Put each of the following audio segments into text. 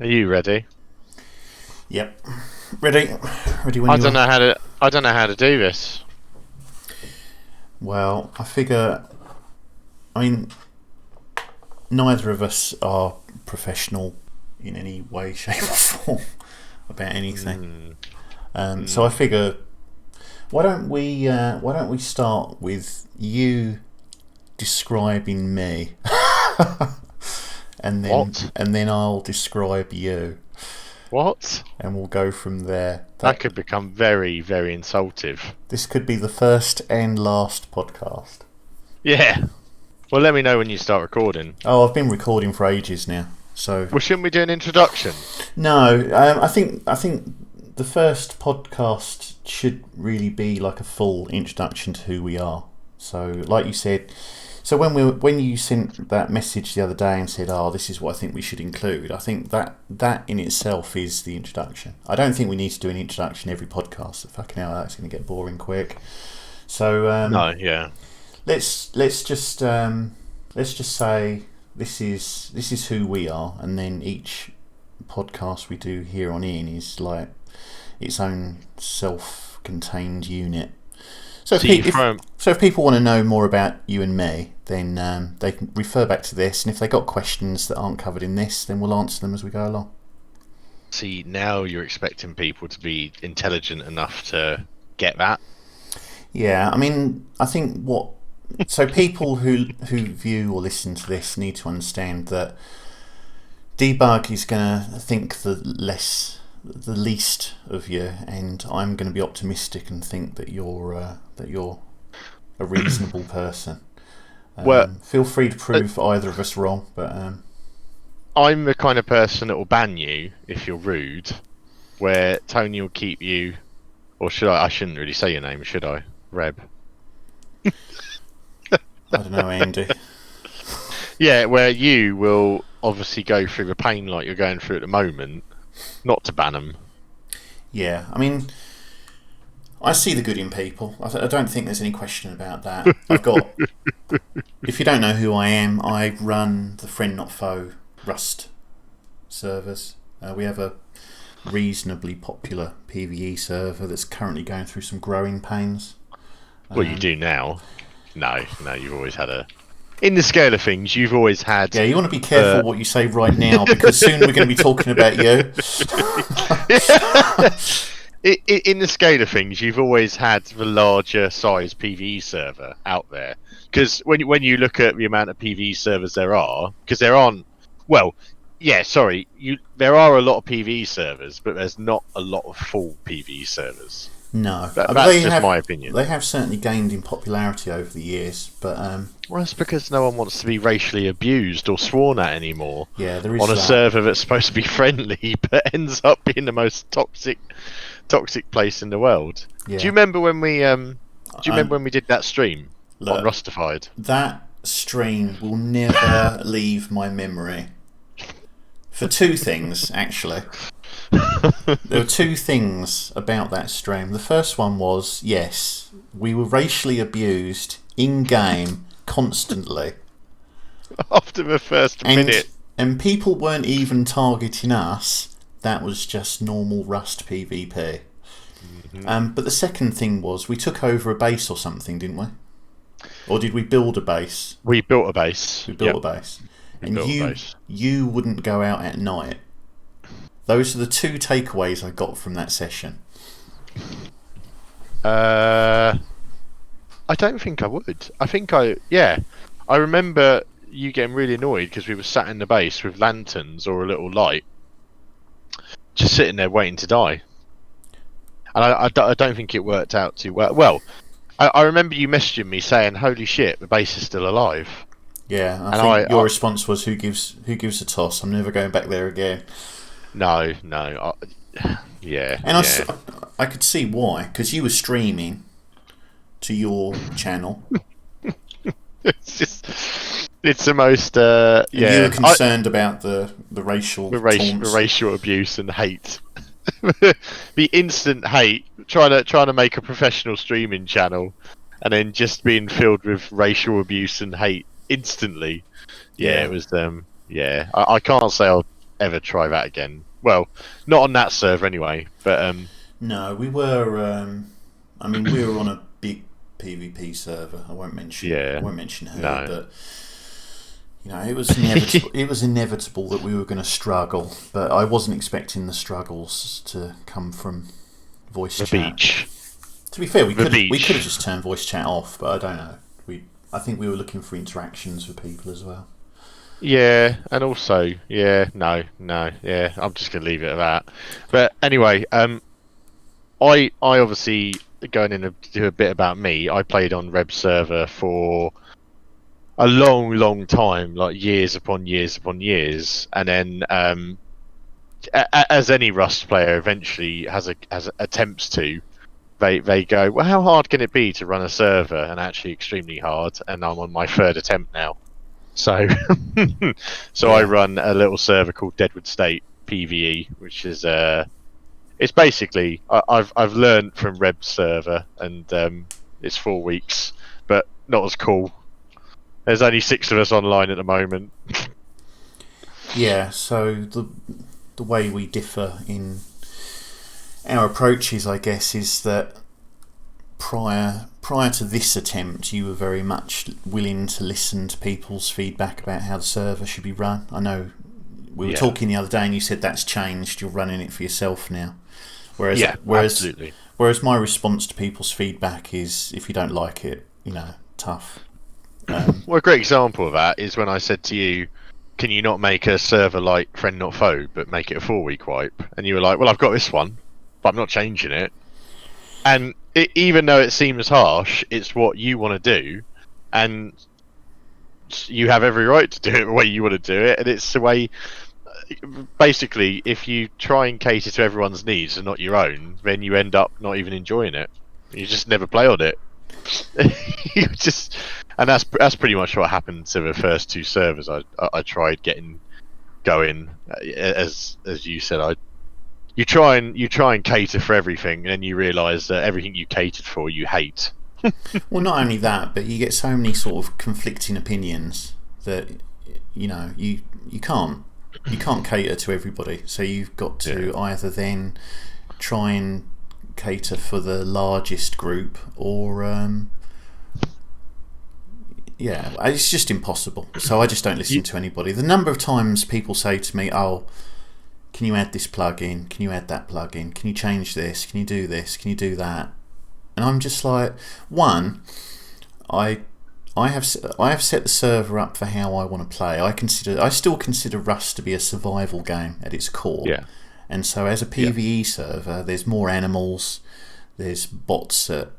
Are you ready? Yep. Ready? Ready when I you don't are. know how to. I don't know how to do this. Well, I figure. I mean, neither of us are professional in any way, shape, or form about anything. So I figure, why don't we start with you describing me, and then What? I'll describe you, What? and we'll go from there. That could become very, very insultive. This could be the first and last podcast. Yeah. Well, let me know when you start recording. Oh, I've been recording for ages now. So Well, shouldn't we do an introduction? no, I think the first podcast should really be like a full introduction to who we are. So, like you said, so when you sent that message the other day and said, "Oh, this is what I think we should include," I think that in itself is the introduction. I don't think we need to do an introduction every podcast. Fucking hell, that's going to get boring quick. So No. Yeah. let's just say this is who we are, and then each podcast we do here on in is like its own self-contained unit. So if people want to know more about you and me, then they can refer back to this, and if they got questions that aren't covered in this, then we'll answer them as we go along. See, now you're expecting people to be intelligent enough to get that. Yeah, I mean, I think so people who view or listen to this need to understand that Debug is going to think the least of you, and I'm going to be optimistic and think that you're a reasonable person. Well, feel free to prove either of us wrong, but I'm the kind of person that will ban you if you're rude. Where Tony will keep you, or should I? I shouldn't really say your name, should I? Reb. I don't know, Andy. Yeah, where you will obviously go through the pain like you're going through at the moment, not to ban them. Yeah, I mean, I see the good in people. I don't think there's any question about that. If you don't know who I am, I run the Friend Not Foe Rust servers. We have a reasonably popular PvE server that's currently going through some growing pains. Well, you do now. No, you've always had a... In the scale of things, you've always had... Yeah, you want to be careful what you say right now, because soon we're going to be talking about you. In the scale of things, you've always had the larger size PvE server out there. Because when you look at the amount of PvE servers there are, because there aren't... Well, yeah, sorry, there are a lot of PvE servers, but there's not a lot of full PvE servers. No, that's just my opinion. They have certainly gained in popularity over the years, but well, it's because no one wants to be racially abused or sworn at anymore. Yeah, there is on a that. Server that's supposed to be friendly, but ends up being the most toxic place in the world. Yeah. Do you remember when we did that stream on Rustified? That stream will never leave my memory. For two things, actually. There were two things about that stream. The first one was, yes, we were racially abused in-game constantly. After the first minute. And people weren't even targeting us. That was just normal Rust PvP. Mm-hmm. But the second thing was, we took over a base or something, didn't we? Or did we build a base? We built a base. We built a base. And you wouldn't go out at night. Those are the two takeaways I got from that session. I don't think I would. I remember you getting really annoyed because we were sat in the base with lanterns or a little light, just sitting there waiting to die. And I don't think it worked out too well. Well, I remember you messaging me saying, "Holy shit, the base is still alive." Yeah, I think your response was, "Who gives a toss? I'm never going back there again." No. Yeah. And I could see why, because you were streaming to your channel. It's the most. Yeah. You were concerned about the racial racial abuse and hate. The instant hate, trying to make a professional streaming channel, and then just being filled with racial abuse and hate instantly. Yeah, it was. Yeah, I can't say I'll ever try that again. Well, not on that server anyway. But No, we were. I mean, we were on a big PvP server. I won't mention. yeah, I won't mention who, no. but it was inevitable. It was inevitable that we were going to struggle, but I wasn't expecting the struggles to come from voice The chat. beach. To be fair, we The could beach. have just turned voice chat off, but I don't know. I think we were looking for interactions with people as well. Yeah, and also, yeah, no, yeah. I'm just gonna leave it at that. But anyway, I obviously going in to do a bit about me. I played on Reb server for a long time, like years upon years upon years, and then as any Rust player eventually has attempts to, they go, well, how hard can it be to run a server? And actually, extremely hard. And I'm on my third attempt now. So, so I run a little server called Deadwood State PVE, which is it's basically I've learned from Reb server, and it's 4 weeks, but not as cool. There's only 6 of us online at the moment. Yeah, so the way we differ in our approaches, I guess, is that prior to this attempt, you were very much willing to listen to people's feedback about how the server should be run. I know we were talking the other day, and you said that's changed. You're running it for yourself now. Whereas Absolutely. Whereas my response to people's feedback is, if you don't like it, tough. Well, a great example of that is when I said to you, can you not make a server like Friend Not Foe, but make it a 4-week wipe? And you were like, well, I've got this one, but I'm not changing it. And even though it seems harsh, it's what you want to do, and you have every right to do it the way you want to do it. And it's the way, basically, if you try and cater to everyone's needs and not your own, then you end up not even enjoying it. You just never play on it. You just, and that's pretty much what happened to the first 2 servers I tried getting going. As you said, you try and cater for everything, and then you realise that everything you catered for you hate. Well, not only that, but you get so many sort of conflicting opinions that you can't cater to everybody. So you've got to either then try and cater for the largest group, or it's just impossible. So I just don't listen to anybody. The number of times people say to me, "Oh, can you add this plugin? Can you add that plugin? Can you change this? Can you do this? Can you do that?" And I'm just like, one, I have set the server up for how I want to play. I still consider Rust to be a survival game at its core. Yeah. And so as a PvE server, there's more animals, there's bots at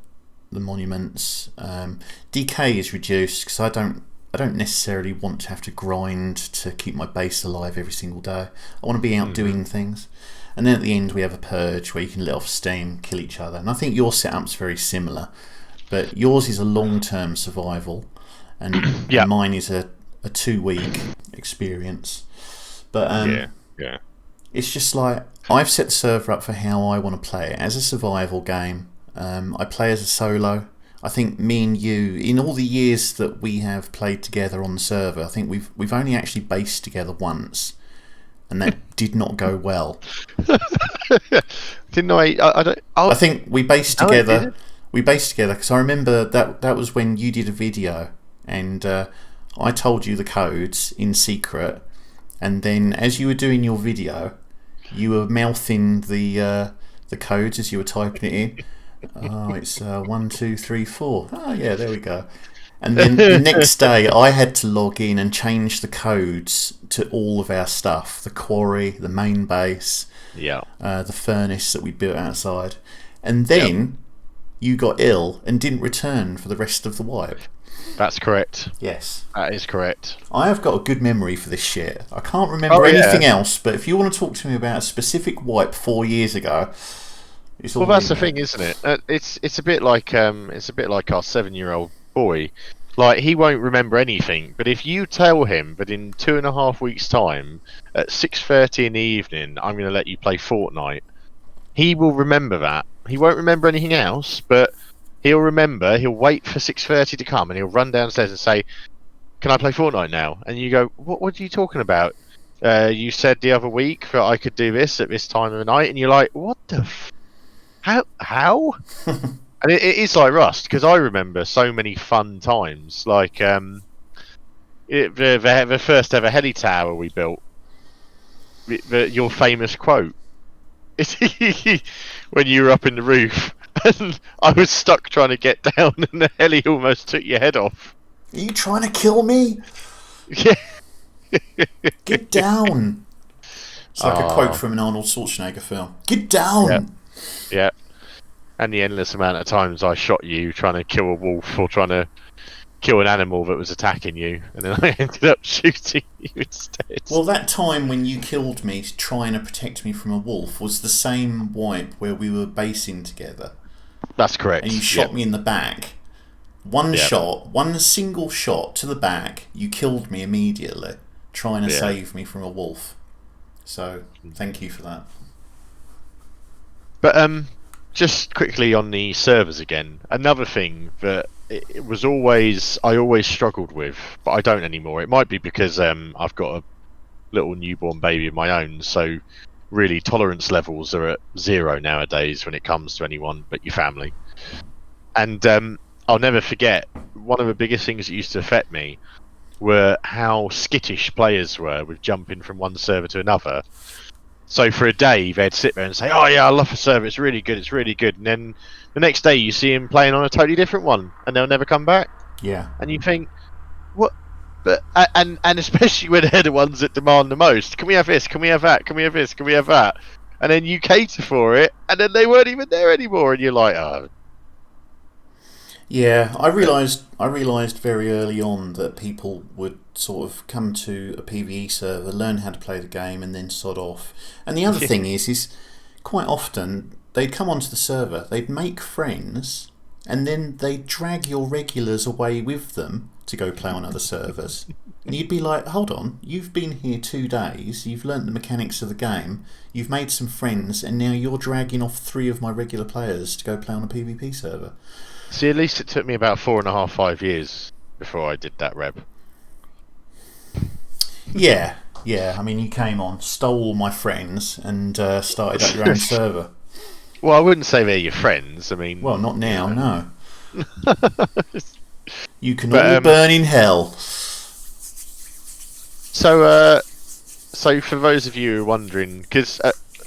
the monuments. DK is reduced because I don't necessarily want to have to grind to keep my base alive every single day. I want to be out doing things. And then at the end we have a purge where you can let off steam, kill each other. And I think your setup's very similar, but yours is a long-term survival, and mine is a 2-week experience. But it's just like, I've set the server up for how I want to play it as a survival game. I play as a solo. I think me and you, in all the years that we have played together on the server, I think we've only actually based together once, and that did not go well. Didn't I? I think we based together. We based together because I remember that was when you did a video, and I told you the codes in secret, and then as you were doing your video, you were mouthing the codes as you were typing it in. Oh, it's 1, 2, 3, 4. Oh, yeah, there we go. And then the next day, I had to log in and change the codes to all of our stuff: the quarry, the main base, the furnace that we built outside. And then you got ill and didn't return for the rest of the wipe. That's correct. Yes, that is correct. I have got a good memory for this shit. I can't remember anything else. But if you want to talk to me about a specific wipe 4 years ago. Well, that's the thing, isn't it? It's a bit like our 7-year-old boy. Like, he won't remember anything, but if you tell him that in 2.5 weeks' time at 6:30 in the evening I'm going to let you play Fortnite, he will remember that. He won't remember anything else, but he'll remember. He'll wait for 6:30 to come, and he'll run downstairs and say, "Can I play Fortnite now?" And you go, "What are you talking about? You said the other week that I could do this at this time of the night, and you're like, what the how? And it is like Rust, because I remember so many fun times, like the first ever heli tower we built. Your famous quote when you were up in the roof, and I was stuck trying to get down, and the heli almost took your head off. Are you trying to kill me? Yeah. Get down. It's like a quote from an Arnold Schwarzenegger film. Get down. Yeah. And the endless amount of times I shot you trying to kill a wolf or trying to kill an animal that was attacking you, and then I ended up shooting you instead. Well, that time when you killed me trying to protect me from a wolf was the same wipe where we were basing together. That's correct. And you shot me in the back. One single shot to the back, you killed me immediately, trying to save me from a wolf. So, thank you for that. But just quickly on the servers again, another thing that it was I always struggled with, but I don't anymore. It might be because I've got a little newborn baby of my own, so really tolerance levels are at 0 nowadays when it comes to anyone but your family. And I'll never forget, one of the biggest things that used to affect me were how skittish players were with jumping from one server to another. So for a day, they'd sit there and say, "Oh yeah, I love the server. It's really good. It's really good." And then the next day, you see him playing on a totally different one, and they'll never come back. Yeah. And you think, what? But and especially when they're the ones that demand the most. Can we have this? Can we have that? Can we have this? Can we have that? And then you cater for it, and then they weren't even there anymore, and you're like, oh. Yeah, I realised very early on that people would sort of come to a PvE server, learn how to play the game, and then sod off. And the other thing is quite often they'd come onto the server, they'd make friends, and then they'd drag your regulars away with them to go play on other servers. And you'd be like, hold on, you've been here 2 days, you've learnt the mechanics of the game, you've made some friends, and now you're dragging off 3 of my regular players to go play on a PvP server. See, at least it took me about 4.5, 5 years before I did that, Reb. Yeah. I mean, you came on, stole all my friends, and started up your own server. Well, I wouldn't say they're your friends. I mean, well, not now, no. You can all burn in hell. So for those of you who are wondering, because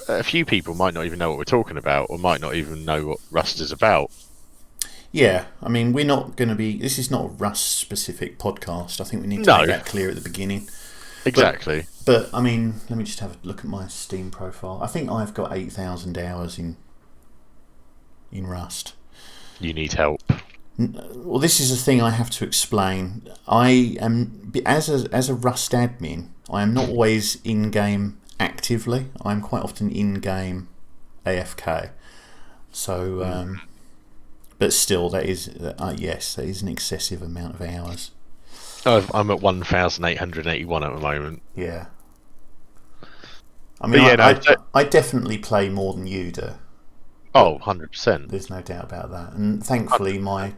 a few people might not even know what we're talking about, or might not even know what Rust is about. Yeah, I mean, we're not going to be... This is not a Rust-specific podcast. I think we need to make that clear at the beginning. Exactly. But, I mean, let me just have a look at my Steam profile. I think I've got 8,000 hours in Rust. You need help. Well, this is a thing I have to explain. I am, as a Rust admin, I am not always in-game actively. I'm quite often in-game AFK. So... but still, that is yes, that is an excessive amount of hours. I'm at 1,881 at the moment. Yeah. I mean, I definitely play more than you do. Oh, 100%. There's no doubt about that. And thankfully, my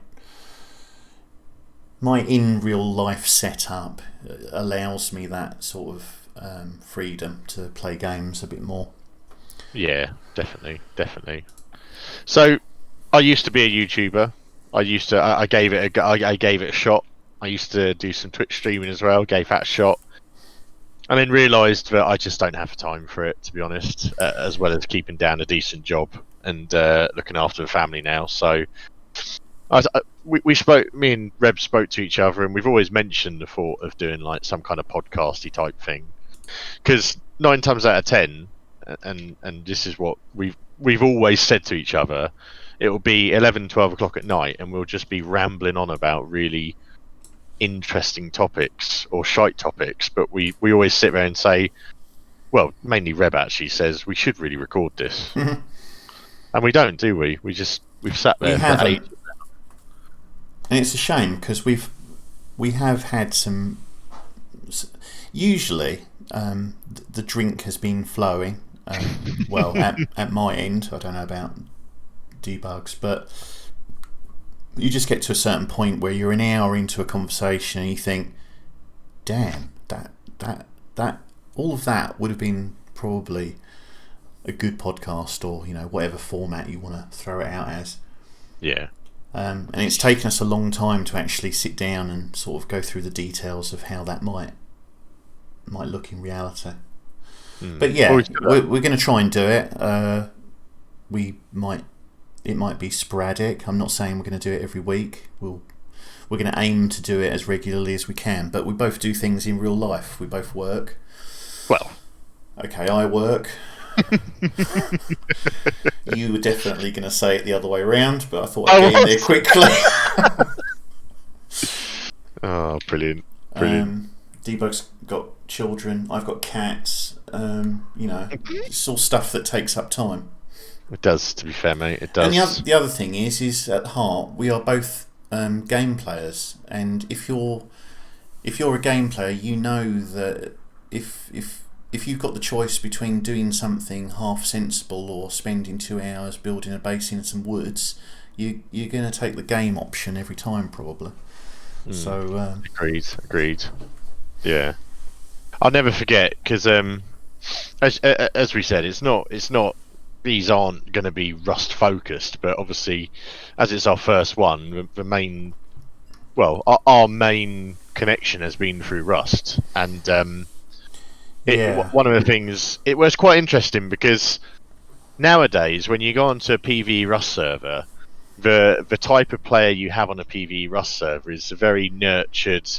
in real life setup allows me that sort of freedom to play games a bit more. Yeah, definitely. So, I used to be a YouTuber. I gave it a shot. I used to do some Twitch streaming as well. Gave that a shot, and then realised that I just don't have time for it, to be honest. As well as keeping down a decent job and looking after the family now. So, we spoke. Me and Reb spoke to each other, and we've always mentioned the thought of doing like some kind of podcasty type thing. Because 9 times out of 10, and this is what we've always said to each other. It will be 11, 12 o'clock at night, and we'll just be rambling on about really interesting topics or shite topics. But we always sit there and say, well, mainly Reb actually says we should really record this, and we don't, do we? We've sat there for ages. And it's a shame because we have had some. Usually, the drink has been flowing. Well, at my end, I don't know about Debugs, but you just get to a certain point where you're an hour into a conversation and you think, damn, that all of that would have been probably a good podcast, or whatever format you want to throw it out as. Yeah. And it's taken us a long time to actually sit down and sort of go through the details of how that might look in reality. But yeah, we're going to try and do it. It might be sporadic. I'm not saying we're going to do it every week. We're going to aim to do it as regularly as we can. But we both do things in real life. We both work. Well, okay, I work. You were definitely going to say it the other way around, but I thought I'd get in there quickly. Oh, brilliant. Debug's got children, I've got cats. It's all stuff that takes up time. It does, to be fair, mate. It does. And the other thing is at heart we are both game players, and if you're a game player, you know that if you've got the choice between doing something half sensible or spending 2 hours building a base in some woods, you're going to take the game option every time, probably. So agreed. Yeah, I'll never forget, because as we said, it's not these aren't going to be Rust focused, but obviously, as it's our first one, our main connection has been through Rust, and one of the things, it was quite interesting because nowadays when you go onto a PvE Rust server, the type of player you have on a PvE Rust server is a very nurtured,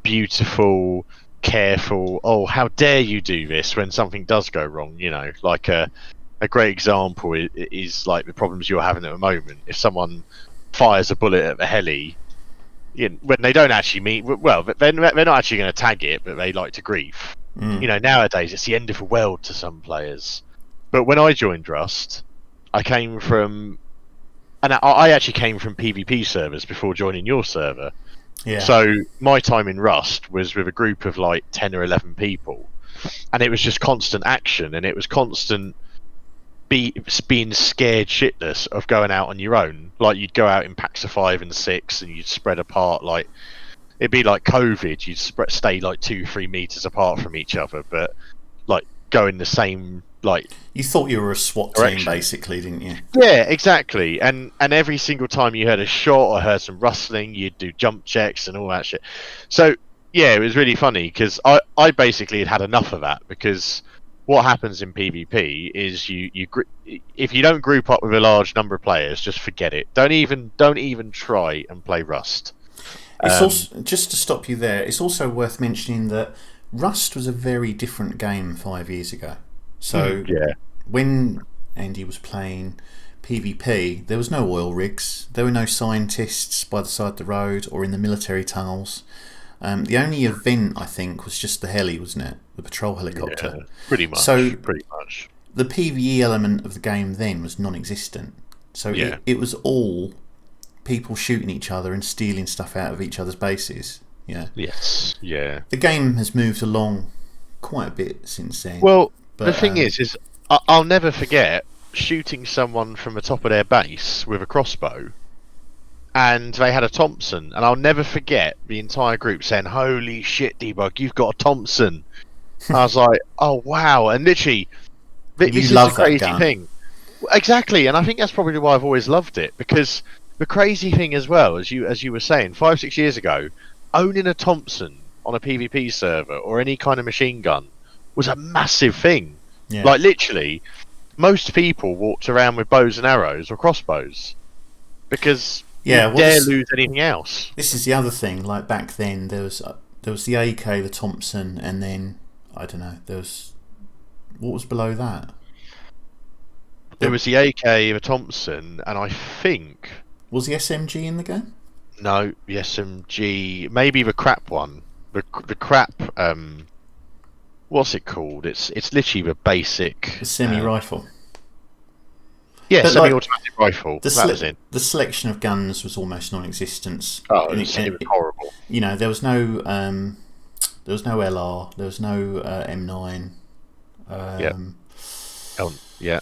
beautiful, careful, oh, how dare you do this when something does go wrong, like a great example is like the problems you're having at the moment. If someone fires a bullet at the heli, when they don't actually mean, well, they're not actually going to tag it, but they like to grief. Nowadays it's the end of the world to some players. But when I joined Rust, I actually came from PvP servers before joining your server. Yeah. So my time in Rust was with a group of like 10 or 11 people, and it was just constant action, and it was constant being scared shitless of going out on your own. Like, you'd go out in packs of 5 and 6 and you'd spread apart, like it'd be like COVID. You'd stay like 2-3 meters apart from each other, but like go in the same, like, you thought you were a SWAT team basically, didn't you? Yeah, exactly. And every single time you heard a shot or heard some rustling, you'd do jump checks and all that shit. So yeah, it was really funny because I basically had enough of that, because what happens in PvP is if you don't group up with a large number of players, just forget it. Don't even try and play Rust. It's also, just to stop you there, it's also worth mentioning that Rust was a very different game 5 years ago. So when Andy was playing PvP, there was no oil rigs, there were no scientists by the side of the road or in the military tunnels. The only event, I think, was just the heli, wasn't it? The patrol helicopter. Yeah, pretty much. The PvE element of the game then was non-existent. So it was all people shooting each other and stealing stuff out of each other's bases. Yes. Yeah. The game has moved along quite a bit since then. Well, the thing is I'll never forget shooting someone from the top of their base with a crossbow, and they had a Thompson, and I'll never forget the entire group saying, "Holy shit, Debug, you've got a Thompson!" I was like, "Oh wow!" And literally, this is a crazy thing. Exactly, and I think that's probably why I've always loved it, because the crazy thing as well, as you were saying, 5-6 years ago, owning a Thompson on a PvP server or any kind of machine gun was a massive thing. Yeah. Like, literally, most people walked around with bows and arrows or crossbows because you dare lose anything else. This is the other thing. Like, back then, there was the AK, the Thompson, and then I don't know. What was below that? There was the AK, the Thompson, and I think was the SMG in the game? No, the SMG, maybe the crap one. The crap. What's it called? It's literally the basic. The semi-rifle. Yeah, semi-automatic rifle. That was it. The selection of guns was almost non-existent. Oh, it was horrible. There was no LR. There was no M9. Yeah.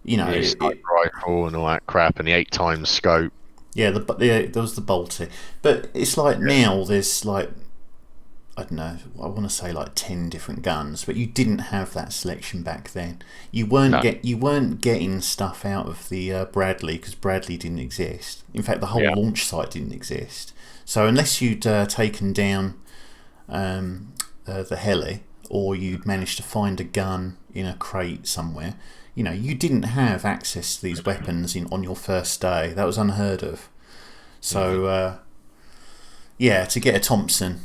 The sniper rifle and all that crap, and the 8x scope. Yeah, there was the bolty, but it's like now there's like I don't know, I want to say like 10 different guns, but you didn't have that selection back then. You weren't No. you weren't getting stuff out of the Bradley, because Bradley didn't exist. In fact, the whole Yeah. launch site didn't exist. So unless you'd taken down the heli, or you'd managed to find a gun in a crate somewhere, you didn't have access to these weapons on your first day. That was unheard of. So yeah, to get a Thompson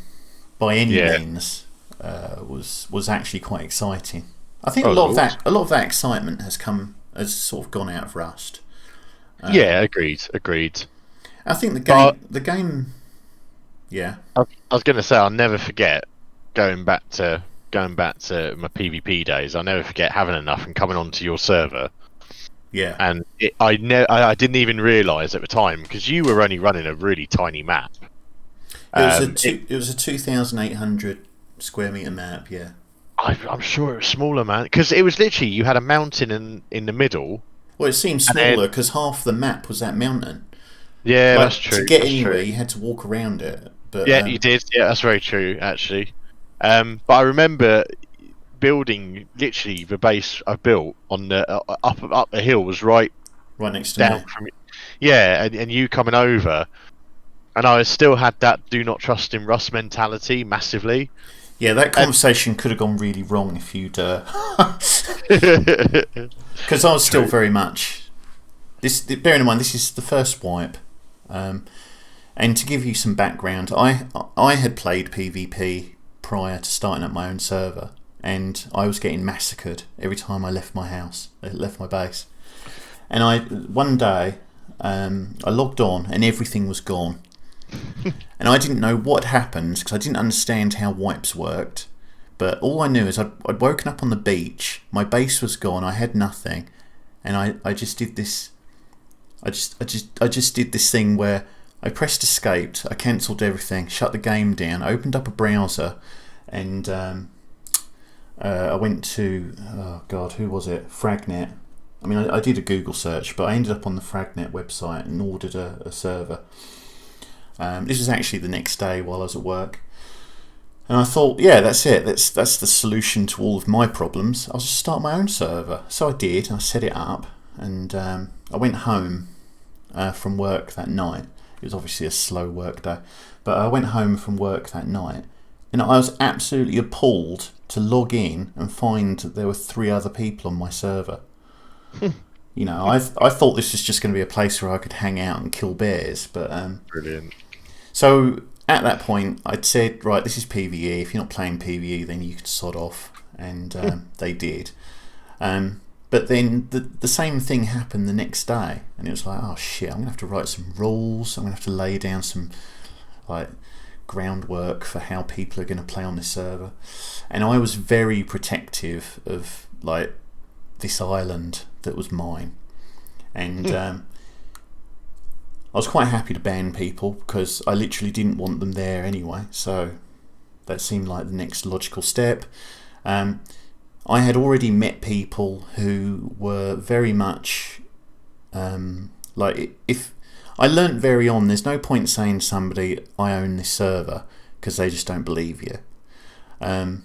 by any Yeah. means was actually quite exciting. I think Oh, a it lot was of that excitement has sort of gone out of rust. Yeah, agreed. I think But the game, yeah, I was going to say, I'll never forget going back to my PvP days. I'll never forget having enough and coming onto your server, yeah. and I didn't even realise at the time, because you were only running a really tiny map. It was a 2,800 square meter map. Yeah. I'm sure it was smaller, man, because it was literally, you had a mountain in the middle, Well, it seemed and then smaller because half the map was that mountain. yeah, that's Like, to true. get That's true. anywhere, you had to walk around it. But Yeah, you did. Yeah, that's very true, actually. But I remember building literally the base I built on the up the hill was right right next to down me. from yeah, and you coming over, and I still had that do not trust in Russ mentality massively. Yeah, that And conversation could have gone really wrong if you'd, because I was still True. very much this. Bearing in mind, this is the first wipe, and to give you some background, I had played PvP prior to starting up my own server, and I was getting massacred every time I left my house, left my base. And one day, I logged on and everything was gone. And I didn't know what happened because I didn't understand how wipes worked. But all I knew is I'd woken up on the beach, my base was gone, I had nothing, and I just did this. I just did this thing where I pressed escape, I cancelled everything, shut the game down, opened up a browser, and I went to, oh god, who was it? Fragnet. I mean, I did a Google search, but I ended up on the Fragnet website and ordered a server. This was actually the next day while I was at work, and I thought, yeah, that's it. That's the solution to all of my problems. I'll just start my own server. So I did. And I set it up, and I went home from work that night. It was obviously a slow work day, but I went home from work that night, and I was absolutely appalled to log in and find that there were 3 other people on my server. I thought this was just going to be a place where I could hang out and kill bears, but Brilliant. so at that point I'd said, right, this is PvE. If you're not playing PvE, then you can sod off, and they did. But then the same thing happened the next day, and it was like, oh shit, I'm gonna have to write some rules. I'm gonna have to lay down some like groundwork for how people are going to play on this server. And I was very protective of like this island that was mine, and I was quite happy to ban people because I literally didn't want them there anyway, so that seemed like the next logical step. I had already met people who were very much like, if I learnt very on, there's no point saying to somebody I own this server because they just don't believe you. And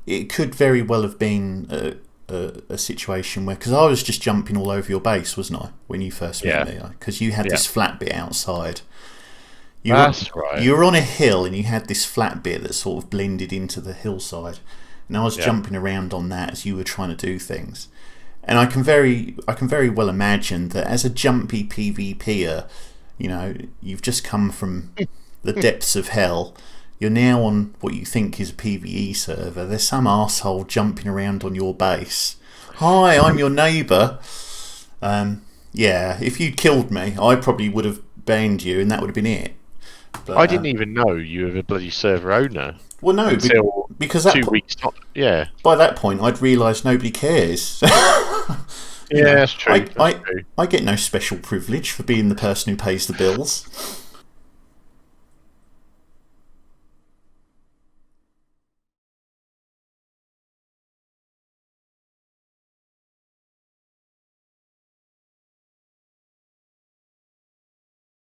it could very well have been a situation where, because I was just jumping all over your base, wasn't I, when you first met me? Because you had this flat bit outside. That's right. You were on a hill and you had this flat bit that sort of blended into the hillside, and I was jumping around on that as you were trying to do things. And I can very well imagine that as a jumpy PvPer, you've just come from the depths of hell. You're now on what you think is a PvE server. There's some arsehole jumping around on your base. Hi, I'm your neighbour. Yeah, if you'd killed me, I probably would have banned you, and that would have been it. But, I didn't even know you were the bloody server owner. Well, no, until because 2 weeks. Yeah. By that point, I'd realised nobody cares. Yeah, that's true. I get no special privilege for being the person who pays the bills.